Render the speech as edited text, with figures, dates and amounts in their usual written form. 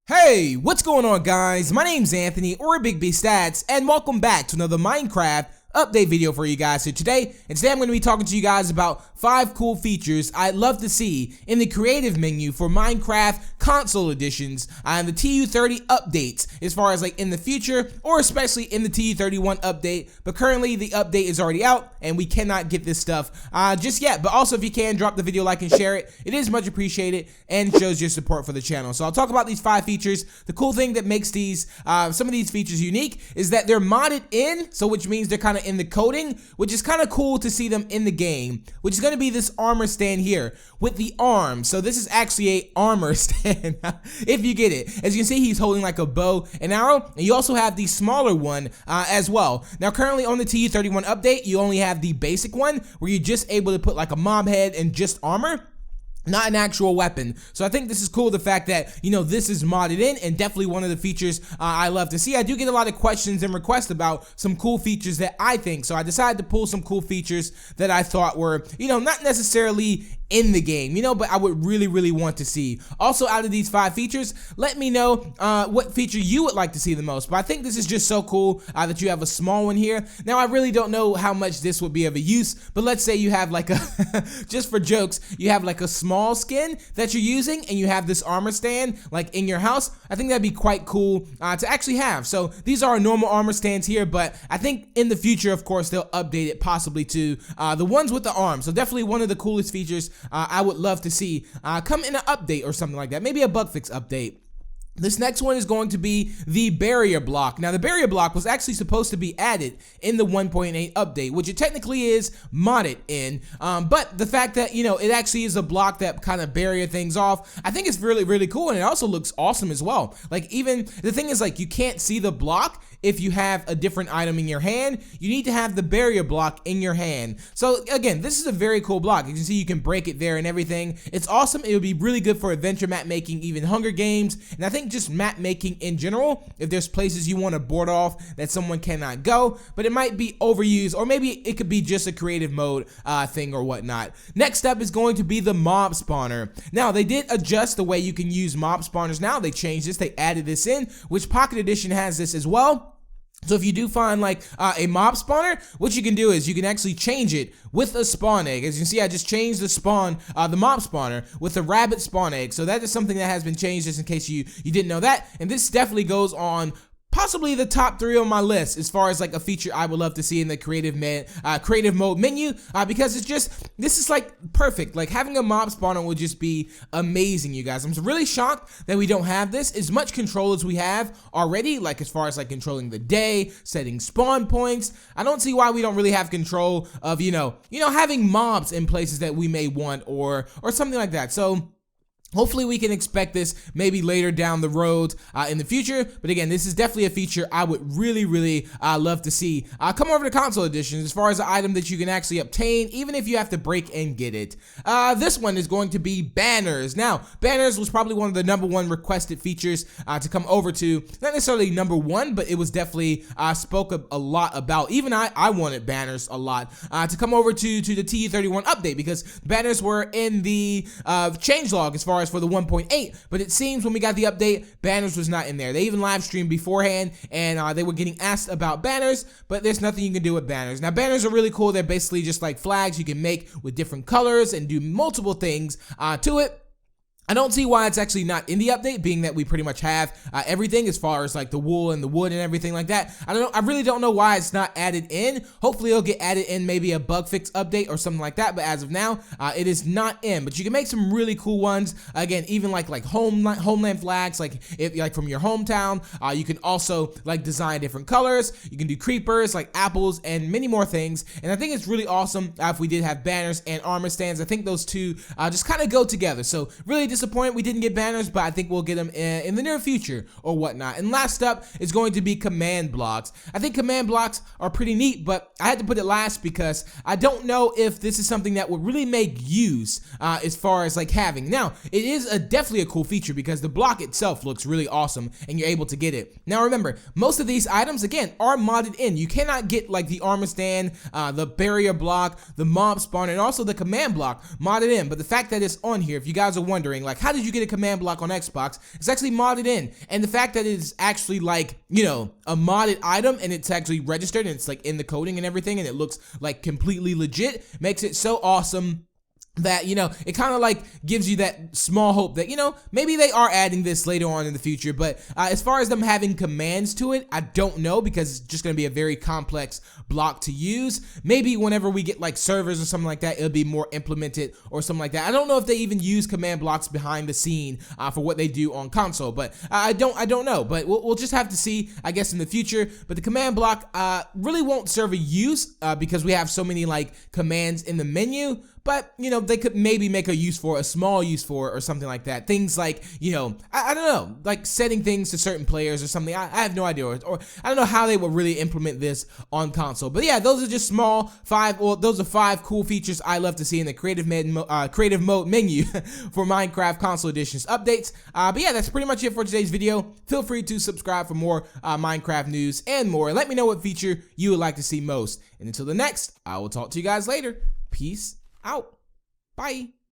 Hey, what's going on, guys? My name's Anthony, or Big B Stats, and welcome back to another Minecraft update video for you guys. So today I'm going to be talking to you guys about 5 cool features I'd love to see in the creative menu for Minecraft console editions and the TU30 updates, as far as like in the future, or especially in the TU31 update. But currently the update is already out and we cannot get this stuff just yet. But also, if you can, drop the video like and share it. It is much appreciated and shows your support for the channel. So I'll talk about these 5 features. The cool thing that makes these some of these features unique is that they're modded in, so which means they're kind of in the coding, which is kind of cool to see them in the game, which is going to be this armor stand here with the arms. So this is actually a armor stand if you get it. As you can see, he's holding like a bow and arrow, and you also have the smaller one as well. Now currently on the TU31 update, you only have the basic one where you're just able to put like a mob head and just armor, not an actual weapon. So I think this is cool, the fact that, you know, this is modded in, and definitely one of the features I love to see. I do get a lot of questions and requests about some cool features that I think, so I decided to pull some cool features that I thought were, you know, not necessarily in the game, you know, but I would really want to see. Also, out of these 5 features, let me know what feature you would like to see the most. But I think this is just so cool that you have a small one here. Now, I really don't know how much this would be of a use, but let's say you have like a just for jokes, you have like a small skin that you're using and you have this armor stand like in your house. I think that'd be quite cool to actually have. So these are normal armor stands here, but I think in the future, of course, they'll update it possibly to the ones with the arms. So definitely one of the coolest features I would love to see come in an update or something like that, maybe a bug fix update. This next one is going to be the barrier block. Now, the barrier block was actually supposed to be added in the 1.8 update, which it technically is modded in, but the fact that, you know, it actually is a block that kind of barrier things off, I think it's really cool, and it also looks awesome as well. Like, even the thing is, like, you can't see the block if you have a different item in your hand. You need to have the barrier block in your hand. So again, this is a very cool block. You can see you can break it there and everything. It's awesome. It would be really good for adventure map making, even Hunger Games, and I think just map making in general, if there's places you want to board off that someone cannot go, but it might be overused, or maybe it could be just a creative mode thing or whatnot. Next up is going to be the mob spawner. Now, they did adjust the way you can use mob spawners. Now they changed this, they added this in, which Pocket Edition has this as well. So if you do find like a mob spawner, what you can do is you can actually change it with a spawn egg. As you can see, I just changed the spawn, the mob spawner with a rabbit spawn egg. So that is something that has been changed, just in case you didn't know that. And this definitely goes on possibly the top 3 on my list as far as like a feature I would love to see in the creative mode menu, because it's just, this is like perfect. Like, having a mob spawner would just be amazing, you guys. I'm really shocked that we don't have this. As much control as we have already, like as far as like controlling the day, setting spawn points, I don't see why we don't really have control of, you know, having mobs in places that we may want, or something like that. So hopefully we can expect this maybe later down the road in the future. But again, this is definitely a feature I would really love to see come over to console editions, as far as an item that you can actually obtain, even if you have to break and get it. This one is going to be banners. Now, banners was probably one of the #1 requested features to come over to. Not necessarily #1, but it was definitely spoke a lot about. Even I wanted banners a lot to come over to the TU31 update, because banners were in the changelog as far as for the 1.8, but it seems when we got the update, banners was not in there. They even live streamed beforehand, and they were getting asked about banners, but there's nothing you can do with banners. Now, banners are really cool. They're basically just like flags you can make with different colors and do multiple things to it. I don't see why it's actually not in the update, being that we pretty much have everything as far as like the wool and the wood and everything like that. I really don't know why it's not added in. Hopefully it'll get added in maybe a bug fix update or something like that, but as of now, it is not in. But you can make some really cool ones. Again, even like homeland flags, like if like from your hometown. You can also like design different colors. You can do creepers, like apples, and many more things. And I think it's really awesome if we did have banners and armor stands. I think those two just kind of go together. So really disappointed we didn't get banners, but I think we'll get them in the near future or whatnot. And last up is going to be command blocks. I think command blocks are pretty neat, but I had to put it last because I don't know if this is something that would really make use as far as like having. Now, it is definitely a cool feature because the block itself looks really awesome and you're able to get it. Now remember, most of these items, again, are modded in. You cannot get like the armor stand, the barrier block, the mob spawn, and also the command block modded in. But the fact that it's on here, if you guys are wondering, like, how did you get a command block on Xbox? It's actually modded in, and the fact that it's actually like, you know, a modded item and it's actually registered and it's like in the coding and everything and it looks like completely legit makes it so awesome that, you know, it kind of like gives you that small hope that, you know, maybe they are adding this later on in the future. But as far as them having commands to it, I don't know, because it's just going to be a very complex block to use. Maybe whenever we get like servers or something like that, it'll be more implemented or something like that. I don't know if they even use command blocks behind the scene for what they do on console, but I don't know. But we'll just have to see, I guess, in the future. But the command block really won't serve a use because we have so many like commands in the menu. But, you know, they could maybe make a use for, a small use for, or something like that. Things like, you know, I don't know, like setting things to certain players or something. I have no idea. Or I don't know how they would really implement this on console. But yeah, those are just those are 5 cool features I love to see in the creative mode menu for Minecraft console editions updates. But yeah, that's pretty much it for today's video. Feel free to subscribe for more Minecraft news and more. Let me know what feature you would like to see most. And until the next, I will talk to you guys later. Peace out. Bye.